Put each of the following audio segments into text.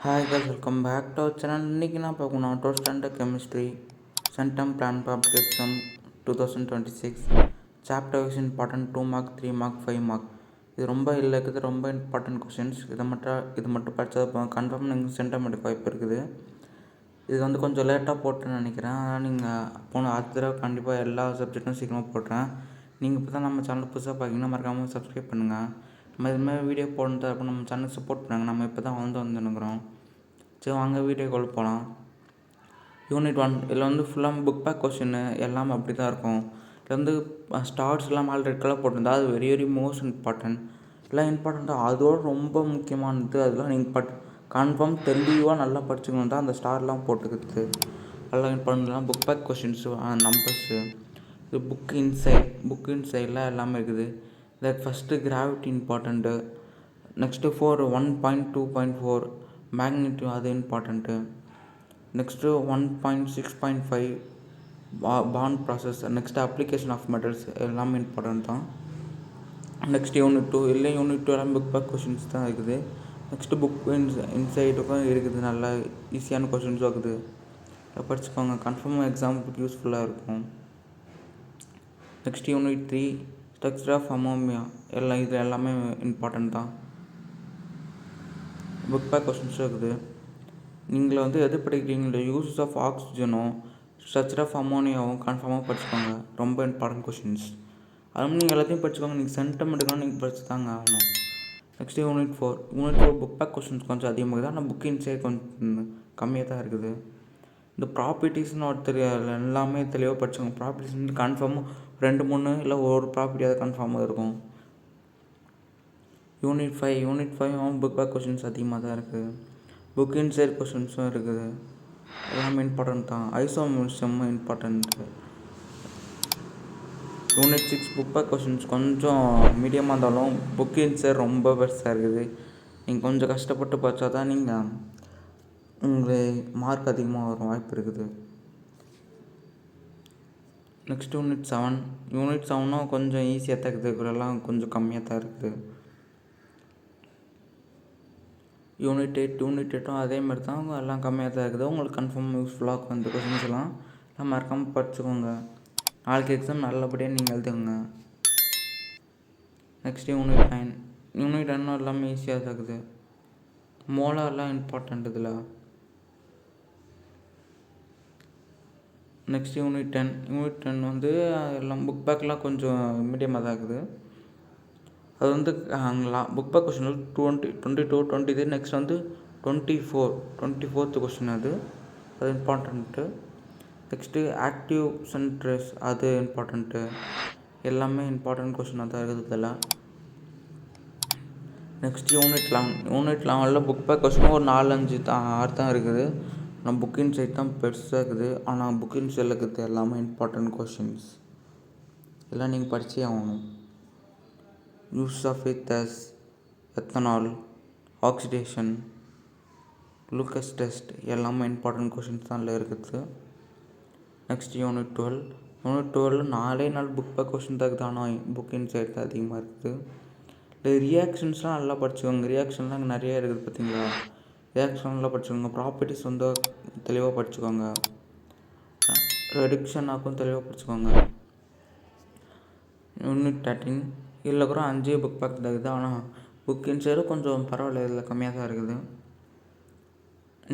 Hi guys, welcome back to our channel. இன்னைக்கு நான் பார்க்கணும் auto standard chemistry centum plan public exam 2026 chapter is important 2 mark 3 mark 5 mark. இது ரொம்ப இருக்குது, ரொம்ப இம்பார்ட்டன்ட் கொஷின்ஸ். இது மட்டும் படித்தா கன்ஃபார்ம் நீங்கள் சென்டம் எடுக்க வாய்ப்பு இருக்குது. இது கொஞ்சம் லேட்டாக போட்டுன்னு நினைக்கிறேன். ஆனால் நீங்கள் அடுத்த தடவை கண்டிப்பாக எல்லா சப்ஜெக்ட்டும் சீக்கிரமாக போட்டுறேன். நீங்கள் இப்போ தான் நம்ம சேனல் புதுசாக பார்க்கிங்கன்னா மறக்காமல் சப்ஸ்கிரைப் பண்ணுங்கள். நம்ம இதுமாதிரி வீடியோ போடணும் அப்போ நம்ம சேனல் சப்போர்ட் பண்ணுங்க. நம்ம இப்போ தான் வந்துருக்கிறோம். சரி வாங்க வீடியோக்குள்ள போகலாம். யூனிட் 1 இதில் ஃபுல்லாக புக் பேக் கொஷின் எல்லாமே அப்படி தான் இருக்கும். இதில் ஸ்டார்ஸ் எல்லாம் ரெட் கலர் போட்டிருந்தா அது வெரி வெரி மோஸ்ட் இம்பார்ட்டன்ட். எல்லாம் இம்பார்ட்டண்ட்டாக அதோட ரொம்ப முக்கியமானது. அதெல்லாம் நீங்கள் கன்ஃபார்ம் தெளிவாக நல்லா படிச்சுக்கணும் தான் அந்த ஸ்டார்லாம் போட்டுக்கிறது. அதெல்லாம் இம்பார்ட்டன்ட்லாம் புக் பேக் கொஷின்ஸு நம்பர்ஸு. இது புக் இன்சைடில் எல்லாமே இருக்குது. Like first gravity important. Next 1.2.4 magnitude அது important. Next 1.6.5 bond process. Next application of metals எல்லாமே இம்பார்ட்டன்ட் தான். நெக்ஸ்ட் யூனிட் 2 இல்லை யூனிட் 2 எல்லாம் புக் பேக் கொஷின்ஸ் தான் இருக்குது. நெக்ஸ்ட்டு புக் இன்சைடுக்கும் இருக்குது, நல்லா ஈஸியான கொஷின்ஸும் இருக்குது. படிச்சுக்கோங்க, கன்ஃபார்ம் எக்ஸாமுக்கு யூஸ்ஃபுல்லாக இருக்கும். Next unit 3 structure of ammonia இது எல்லாமே இம்பார்ட்டன்ட் தான். புக் பேக் கொஷின்ஸும் இருக்குது. நீங்கள் எது படிக்கிறீங்களோ யூசஸ் ஆஃப் ஆக்சிஜனும் ஸ்ட்ரக்சர் ஆஃப் அமோனியாவும் கன்ஃபார்மாக படிச்சுக்கோங்க. ரொம்ப இம்பார்ட்டன்ட் கொஷின்ஸ். அதுவும் நீங்கள் எல்லாத்தையும் படிச்சுக்கோங்க. நீங்கள் சென்டம் எடுக்கணும், நீங்கள் படிச்சு தாங்க ஆகணும். Next unit 4 book back questions கொஞ்சம் அதிகமாக இருக்குது. ஆனால் புக் இன்சைட் கொஞ்சம் கம்மியாக தான் இருக்குது. இந்த ப்ராப்பர்ட்டிஸ்னு எல்லாமே தெளிவாக படிச்சுக்கோங்க. ப்ராப்பர்ட்டிஸ் கன்ஃபார்மாக 2-3 இல்லை ஒரு ப்ராப்பர்ட்டியாக கன்ஃபார்மாக இருக்கும். யூனிட் 5 புக் பேக் கொஷின்ஸ் அதிகமாக தான் இருக்குது. புக் இன்சைட் கொஷின்ஸும் இருக்குது. எல்லாமே இம்பார்ட்டன்ட் தான். Isomerism important. Unit 6 book back questions கொஞ்சம் மீடியமாக இருந்தாலும் புக் இன்சைட் ரொம்ப பெருசாக இருக்குது. நீங்கள் கொஞ்சம் கஷ்டப்பட்டு படித்தா தான் நீங்கள் உங்களுக்கு மார்க் அதிகமாக வரும் வாய்ப்பு இருக்குது. நெக்ஸ்ட் யூனிட் 7 கொஞ்சம் ஈஸியாக தான் இருக்குது. இதெல்லாம் கொஞ்சம் கம்மியாக தான் இருக்குது. யூனிட் 8 அதே மாதிரி தான், எல்லாம் கம்மியாக தான் இருக்குது. உங்களுக்கு கன்ஃபார்ம் யூஸ்ஃபுல்லாக இருக்கும் இந்த கொஷின்ஸ் எல்லாம் மறக்காமல் படிச்சுக்கோங்க. நாளைக்கு எக்ஸாம் நல்லபடியாக நீங்கள் எழுதுங்க. நெக்ஸ்ட் யூனிட் 9 எல்லாமே ஈஸியாக தான் இருக்குது. மோலார்லாம் இம்பார்ட்டண்ட் இதில். நெக்ஸ்ட் யூனிட் 10 எல்லாம் புக் பேக்லாம் கொஞ்சம் மீடியமாக தான் இருக்குது. அது book back question 22, 23. Next 24th question அது இம்பார்ட்டண்ட்டு. நெக்ஸ்ட்டு ஆக்டிவ் சென்ட்ரஸ் அது இம்பார்ட்டண்ட்டு. எல்லாமே இம்பார்ட்டண்ட் கொஷினாக தான் இருக்குது இதில். Next unit 11 book back question ஒரு 4-5 6 தான் இருக்குது. ஆனால் புக் இன்சைட் தான் பெருசாக இருக்குது. ஆனால் புக் இன்சைடில் இருக்குது எல்லாமே இம்பார்ட்டண்ட் கொஷின்ஸ். இதெல்லாம் நீங்கள் படித்தே ஆகணும். Use of ethers, ethanol, oxidation, Lucas test எல்லாமே இம்பார்ட்டண்ட் கொஷின்ஸ் தான் அதில் இருக்குது. Next unit 12 4 book back question தான் இருக்குது. ஆனால் புக் இன்சைட் தான் அதிகமாக இருக்குது. இல்லை ரியாக்ஷன்ஸ்லாம் நல்லா படிச்சுக்கோங்க. ரியாக்ஷன்லாம் இங்கே நிறைய இருக்குது பார்த்தீங்களா. ரியாக்ஷன்லாம் படிச்சுக்கோங்க. ப்ராப்பர்ட்டிஸ் தெளிவாக படிச்சுக்கோங்க. ரெடிக்ஷன் ஆக்கும் தெளிவாக படிச்சுக்கோங்க. யூனிட் 13 இதில் கூட 5 புக் பேக் தான் இருக்குது. ஆனால் புக் இன்சைடு கொஞ்சம் பரவாயில்ல, இதில் கம்மியாக தான் இருக்குது.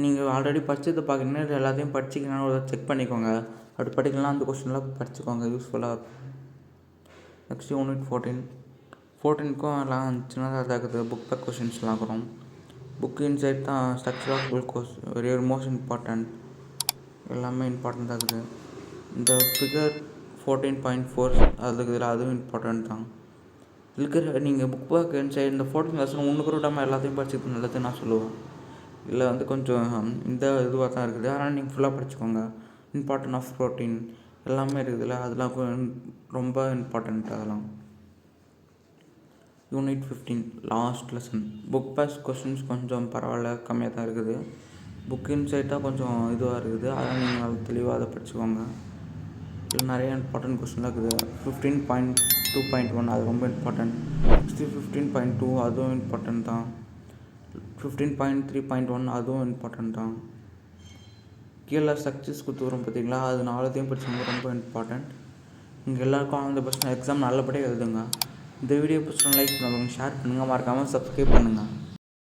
நீங்கள் ஆல்ரெடி படித்தது பார்க்குறீங்கன்னா இது எல்லாத்தையும் படிச்சிக்கணும், ஒரு செக் பண்ணிக்கோங்க. அப்படி படிக்கலாம் அந்த கொஸ்டின்லாம் படிச்சுக்கோங்க, யூஸ்ஃபுல்லாக இருக்கும். நெக்ஸ்ட் யூனிட் 14க்கும் எல்லாம் சின்னதாக தான் இருக்குது. புக் பேக் கொஷின்ஸ்லாம் இருக்கும். புக் இன்சைட் தான் structure of glucose very most important. எல்லாமே இம்பார்ட்டன்ட் தான் இருக்குது. இந்த ஃபிகர் 14.4 அதுவும் இம்பார்ட்டன்ட் தான். இருக்கிற நீங்கள் புக் பேக் இன்சைட் இந்த 14 லெசன் ஒன்று கூட விடாமல் எல்லாத்தையும் படிச்சுக்கிறது நல்லது நான் சொல்லுவேன். இதில் கொஞ்சம் இந்த இதுவாக தான் இருக்குது. ஆனால் நீங்கள் ஃபுல்லாக படிச்சுக்கோங்க. இம்பார்ட்டன்ட் ஆஃப் ப்ரோட்டீன் எல்லாமே இருக்குதுல்ல, அதெல்லாம் ரொம்ப இம்பார்ட்டண்ட். அதெல்லாம் unit 15 last lesson. Book back questions கொஞ்சம் பரவாயில்ல, கம்மியாக தான் இருக்குது. புக் இன்சைட் தான் கொஞ்சம் இதுவாக இருக்குது. அதனால் நீங்கள் தெளிவாக அதை படிச்சுக்கோங்க. இதில் நிறைய இம்பார்ட்டன்ட் கொஷின்லாம் இருக்குது. 15.2.1 அது ரொம்ப இம்பார்ட்டன்ட். 15.2 அதுவும் இம்பார்ட்டன்ட் தான். 15.3.1 அதுவும் இம்பார்ட்டன்ட் தான். கீழே சக்ஸஸ் கொடுத்துக்கிறோம் பார்த்தீங்களா, அது 4த்தையும் படிச்சவங்க ரொம்ப இம்பார்ட்டண்ட். இங்கே எல்லாருக்கும் ஆல் தி பெஸ்ட். எக்ஸாம் நல்லபடியாக எழுதுங்க. இந்த வீடியோ பிடிச்சா லைக் பண்ணுங்கள், ஷேர் பண்ணுங்கள், மறக்காமல் சப்ஸ்கிரைப் பண்ணுங்கள்.